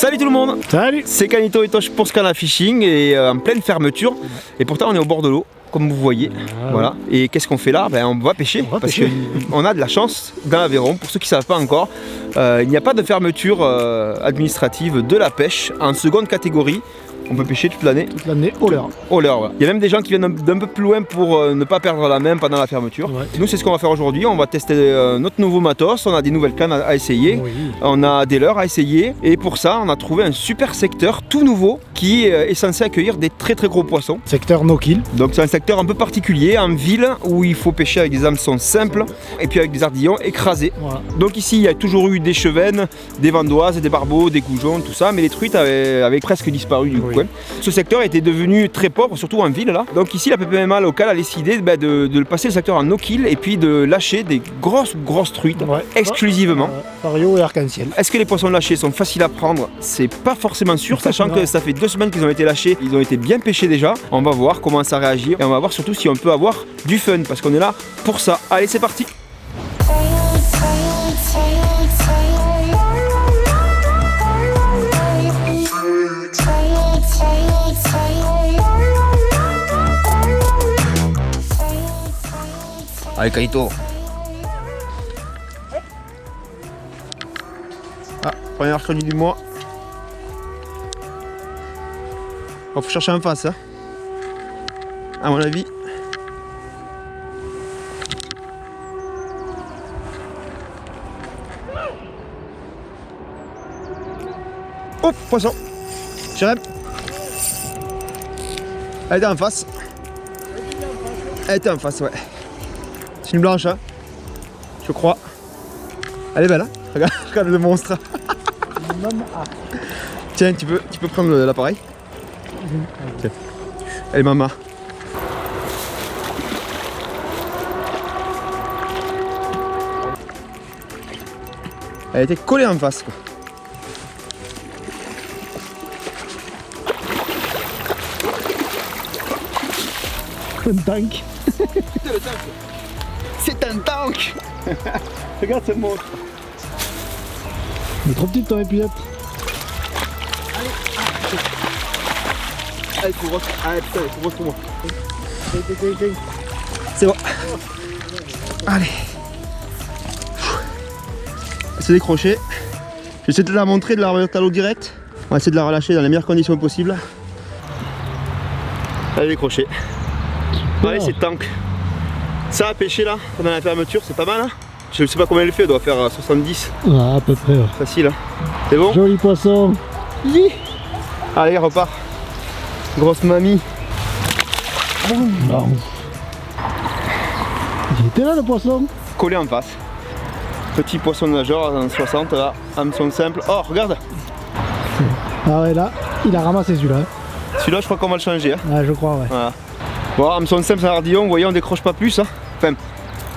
Salut tout le monde. Salut. C'est Canito et Tosh pour Scana Fishing et en pleine fermeture. Et pourtant on est au bord de l'eau, comme vous voyez. Voilà. Et qu'est-ce qu'on fait là? On va pêcher. Parce qu'on a de la chance dans l'Aveyron. Pour ceux qui ne savent pas encore, il n'y a pas de fermeture administrative de la pêche en seconde catégorie. On peut pêcher toute l'année. Toute l'année, au leurre. Au leurre, voilà. Il y a même des gens qui viennent d'un peu plus loin pour ne pas perdre la main pendant la fermeture. Ouais. Nous, c'est ce qu'on va faire aujourd'hui. On va tester notre nouveau matos. On a des nouvelles cannes à essayer. Oui. On a des leurres à essayer. Et pour ça, on a trouvé un super secteur tout nouveau qui est censé accueillir des très gros poissons. Secteur no kill. Donc c'est un secteur un peu particulier, en ville, où il faut pêcher avec des hameçons simples et puis avec des ardillons écrasés. Voilà. Donc ici, il y a toujours eu des chevennes, des vandoises, des barbeaux, des goujons, tout ça. Mais les truites avaient presque disparu du coin. Ce secteur était devenu très pauvre, surtout en ville là. Donc ici la PPMA locale a décidé de passer le secteur en no-kill et puis de lâcher des grosses truites exclusivement. Fario et arc-en-ciel. Est-ce que les poissons lâchés sont faciles à prendre? C'est pas forcément sûr, sachant que ça fait 2 semaines qu'ils ont été lâchés, ils ont été bien pêchés déjà. On va voir comment ça réagit et on va voir surtout si on peut avoir du fun parce qu'on est là pour ça. Allez, c'est parti! Allez, Canito. Ah, premier mercredi du mois. Faut chercher en face, hein. À mon avis. Oh, poisson. Jérém. Elle était en face. Elle était en face, ouais. C'est une blanche, hein, je crois. Elle est belle, hein. Regarde le monstre. Tiens, tu peux prendre l'appareil. Tiens. Elle est maman. Elle était collée en face, quoi. Un tank. C'est un tank. Regarde ce monstre. Il est trop petit ton épuisette. Allez, trop grosse. Allez, putain, elle est trop grosse pour moi. C'est bon. Allez. Elle s'est décrochée. J'essaie de la montrer, de la remettre à l'eau direct. On va essayer de la relâcher dans les meilleures conditions possibles. Elle est décrochée. Allez, c'est tank. Ça à pêcher là, pendant la fermeture, c'est pas mal, hein. Je ne sais pas combien elle fait, elle doit faire 70. Ah, à peu près. Ouais. Facile, hein. C'est bon? Joli poisson. Oui. Allez, repart. Grosse mamie. Non. Il était là le poisson. Collé en face. Petit poisson nageur en 60 là, hameçon simple. Oh, regarde. Ah ouais, là, il a ramassé celui-là. Celui-là, je crois qu'on va le changer, hein. Ah, je crois, ouais. Voilà. Bon, hameçon simple, c'est un ardillon, vous voyez, on décroche pas plus, hein. Enfin,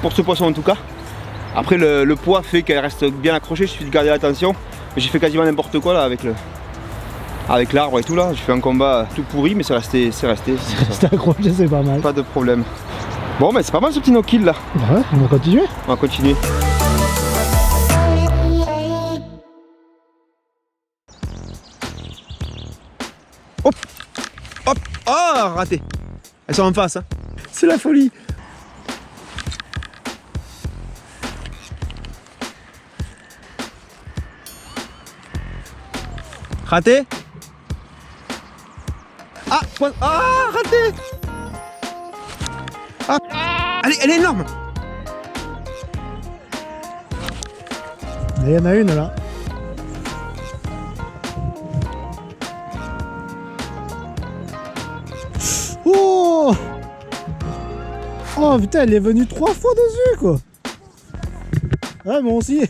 pour ce poisson en tout cas. Après, le poids fait qu'elle reste bien accrochée, il suffit de garder l'attention. J'ai fait quasiment n'importe quoi là avec l'arbre et tout là. J'ai fait un combat tout pourri, mais c'est resté. C'était accroché, c'est pas mal. Pas de problème. Bon, mais c'est pas mal ce petit no-kill là. Ouais, on va continuer. On va continuer. Hop, hop, oh, raté. Elles sont en face, hein. C'est la folie. Raté. Ah, raté. Ah, elle est énorme. Il y en a une là. Oh! Oh putain, elle est venue 3 fois dessus quoi. Ouais, moi aussi.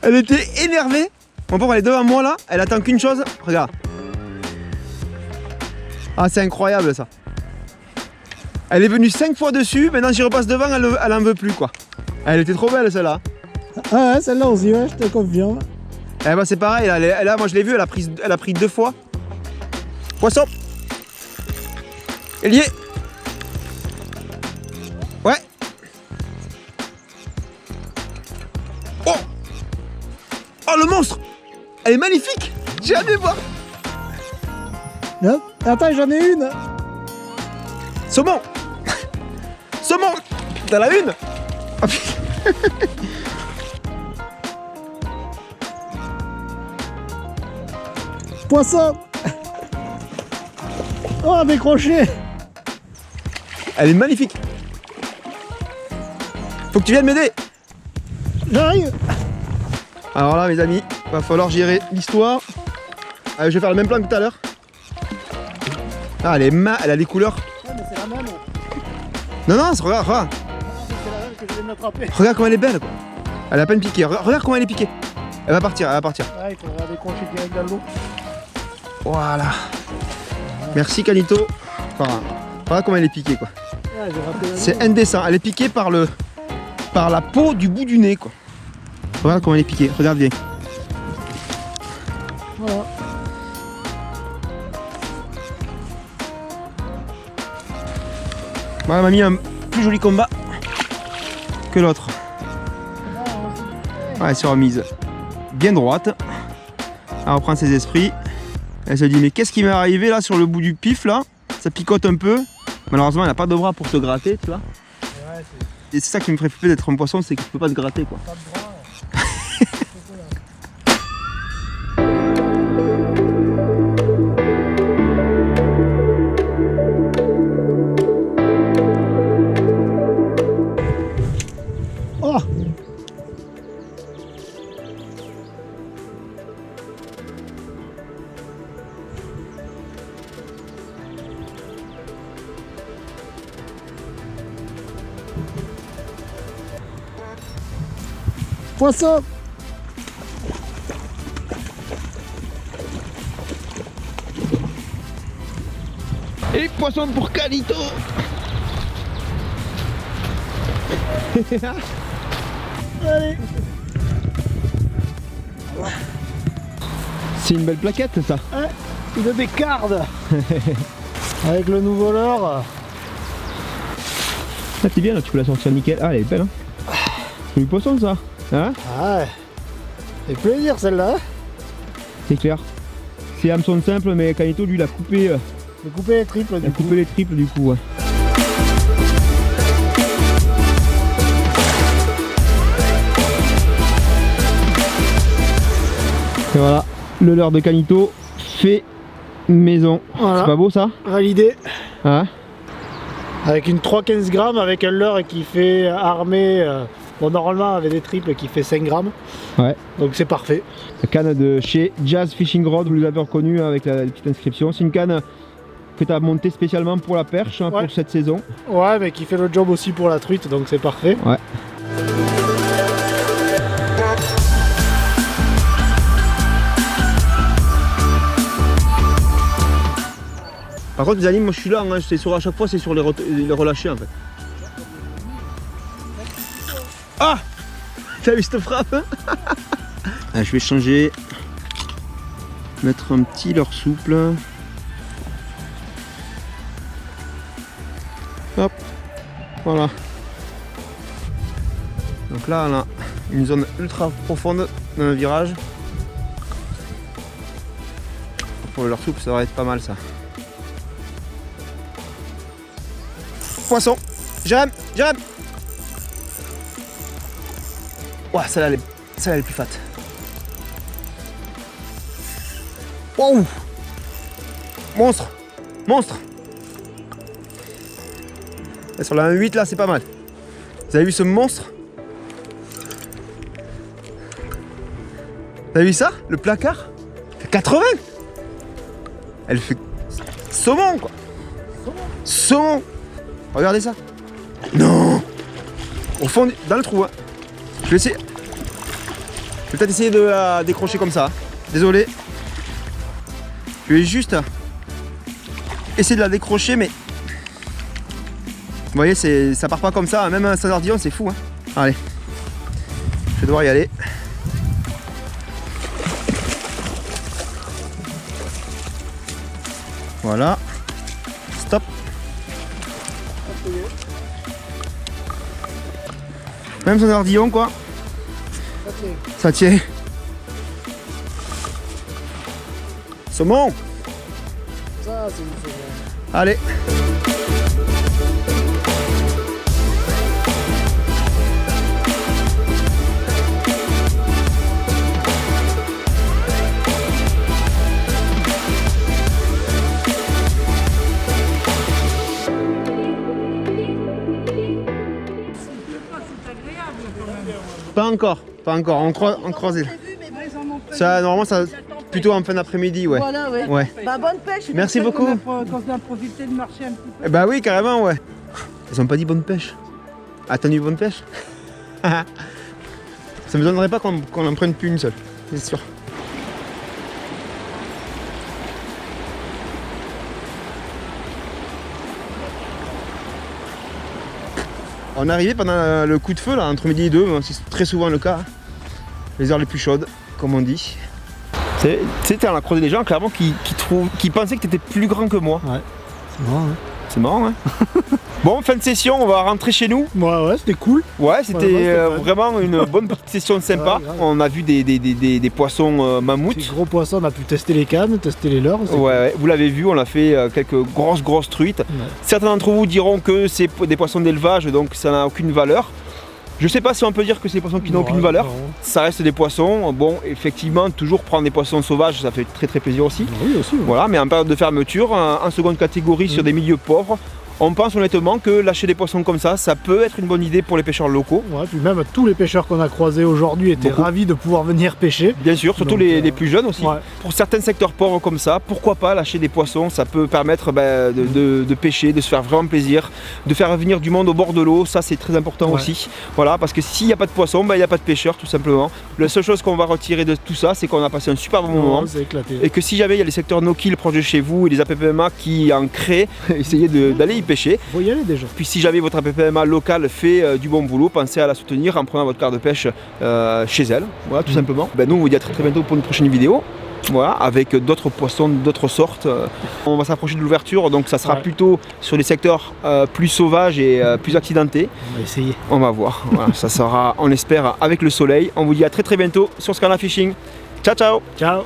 Elle était énervée. Mon pauvre, elle est devant moi là. Elle attend qu'une chose. Regarde. Ah, c'est incroyable ça. Elle est venue 5 fois dessus. Maintenant, j'y repasse devant. Elle en veut plus quoi. Elle était trop belle celle-là. Ah ouais, celle-là aussi, ouais, je te confirme. Eh ben, c'est pareil. Là, moi, je l'ai vue. Elle a pris 2 fois. Poisson. Elle y est. Ouais. Oh. Oh, le monstre. Elle est magnifique. Jamais voir. Hop. Attends, j'en ai une. Saumon. Saumon. T'as la une. Oh, putain. Poisson. Oh, décroché. Elle est magnifique. Faut que tu viennes m'aider. J'arrive. Alors là, mes amis, va falloir gérer l'histoire. Je vais faire le même plan que tout à l'heure. Ah, elle a les couleurs. Ouais, mais c'est la même. Non, non, regarde, regarde. C'est la même que je viens de m'attraper. Regarde comment elle est belle, quoi. Elle a à peine piqué. Regarde comment elle est piquée. Elle va partir, elle va partir. Ouais, il faudrait décrocher direct dans l'eau. Voilà. Merci, Canito. Enfin, regarde comment elle est piquée, quoi. Ouais, j'ai raté la C'est ligne. indécent. Elle est piquée par la peau du bout du nez, quoi. Regarde comment elle est piquée. Regarde bien. Voilà. Voilà, elle m'a mis un plus joli combat que l'autre. Ouais, elle s'est remise bien droite. Elle reprend ses esprits. Elle se dit mais qu'est-ce qui m'est arrivé là sur le bout du pif là? Ça picote un peu. Malheureusement elle n'a pas de bras pour te gratter, tu vois. Ouais, Et c'est ça qui me ferait flipper d'être un poisson, c'est que tu peux pas te gratter quoi. pas de bras. Oh. Poisson. Et poisson pour Canito. Allez. C'est une belle plaquette ça. Ouais, une bécarde. Avec le nouveau leurre. Ah t'es bien là, tu peux la sortir nickel. Ah elle est belle hein. C'est du poisson ça. Hein? Ah ouais. C'est plaisir celle-là. C'est clair. C'est hameçon simple mais Canito lui il a coupé, J'ai coupé les triples du coup. les triples du coup ouais. Et voilà, le leurre de Canito fait maison. Voilà. C'est pas beau ça? Validé. Hein? Avec une 3,15 grammes avec un leurre qui fait armé. Bon, normalement avec des triples qui fait 5 grammes. Ouais. Donc c'est parfait. La canne de chez Jazz Fishing Rod, vous l'avez reconnu avec la petite inscription. C'est une canne que tu as montée spécialement pour la perche hein, Ouais. pour cette saison. Ouais, mais qui fait le job aussi pour la truite, donc c'est parfait. Ouais. Par contre les animes, moi je suis là, hein, c'est sur, à chaque fois c'est sur les relâchés en fait. Ah! T'as vu cette frappe hein? Ah, je vais changer, mettre un petit leurre souple. Hop, voilà. Donc là on a une zone ultra profonde dans le virage. Pour le leurre souple ça va être pas mal ça. Poisson, Jérém, Jérém. Ouah, celle-là elle est plus fat. Wow. Monstre, monstre. Et sur la 1.8 là c'est pas mal. Vous avez vu ce monstre? Vous avez vu ça? Le placard? Elle fait 80. Elle fait saumon quoi. Saumon. Regardez ça. Non. Au fond, dans le trou. Hein. Je vais essayer. Je vais peut-être essayer de la décrocher comme ça. Désolé. Je vais juste essayer de la décrocher, mais vous voyez, ça part pas comme ça. Même un sanardillon, c'est fou. Hein. Allez. Je vais devoir y aller. Voilà. Stop. Même son ardillon quoi. Ça tient. Saumon. Ça, c'est une saumon. Allez. Pas encore, on croisait. Ça, normalement, ça plutôt en fin d'après-midi, ouais. Voilà, ouais. Ouais. Bah, bonne pêche. Merci beaucoup. Qu'on a profité de marcher un petit peu. Bah oui, carrément, ouais. Ils ont pas dit bonne pêche. Attendu bonne pêche. Ça me donnerait pas qu'on en prenne plus une seule, c'est sûr. On est arrivé pendant le coup de feu là, entre midi et 2, c'est très souvent le cas. Hein. Les heures les plus chaudes, comme on dit. Tu sais, on a croisé des gens clairement qui pensaient que tu étais plus grand que moi. Ouais, c'est marrant. Hein. C'est marrant, hein. Bon, fin de session, on va rentrer chez nous. Ouais, c'était cool. Ouais, c'était vraiment une bonne petite session sympa. Ouais, on a vu des poissons mammouths. Des gros poissons, on a pu tester les cannes, tester les leurres. Ouais, vous l'avez vu, on a fait quelques grosses truites. Ouais. Certains d'entre vous diront que c'est des poissons d'élevage, donc ça n'a aucune valeur. Je sais pas si on peut dire que c'est des poissons qui n'ont aucune valeur. Non. Ça reste des poissons. Bon, effectivement, toujours prendre des poissons sauvages, ça fait très plaisir aussi. Oui, aussi. Ouais. Voilà, mais en période de fermeture, en seconde catégorie sur des milieux pauvres, on pense honnêtement que lâcher des poissons comme ça peut être une bonne idée pour les pêcheurs locaux. Ouais, puis même tous les pêcheurs qu'on a croisés aujourd'hui étaient ravis de pouvoir venir pêcher. Bien sûr, surtout les plus jeunes aussi. Ouais. Pour certains secteurs pauvres comme ça, pourquoi pas lâcher des poissons? Ça peut permettre de pêcher, de se faire vraiment plaisir, de faire venir du monde au bord de l'eau. Ça, c'est très important aussi. Voilà, parce que s'il n'y a pas de poissons, il n'y a pas de pêcheurs tout simplement. La seule chose qu'on va retirer de tout ça, c'est qu'on a passé un super bon moment. C'est éclaté. Et que si jamais il y a les secteurs no-kill proches de chez vous et les APPMA qui en créent, essayez d'aller y pêcher. Faut y aller déjà. Puis si jamais votre APPMA local fait du bon boulot, pensez à la soutenir en prenant votre carte de pêche chez elle, voilà, tout simplement. Nous on vous dit à très bientôt pour une prochaine vidéo, voilà, avec d'autres poissons, d'autres sortes. On va s'approcher de l'ouverture, donc ça sera plutôt sur les secteurs plus sauvages et plus accidentés. On va essayer. On va voir, voilà, ça sera, on l'espère, avec le soleil. On vous dit à très bientôt sur Scanla Fishing. Ciao. Ciao.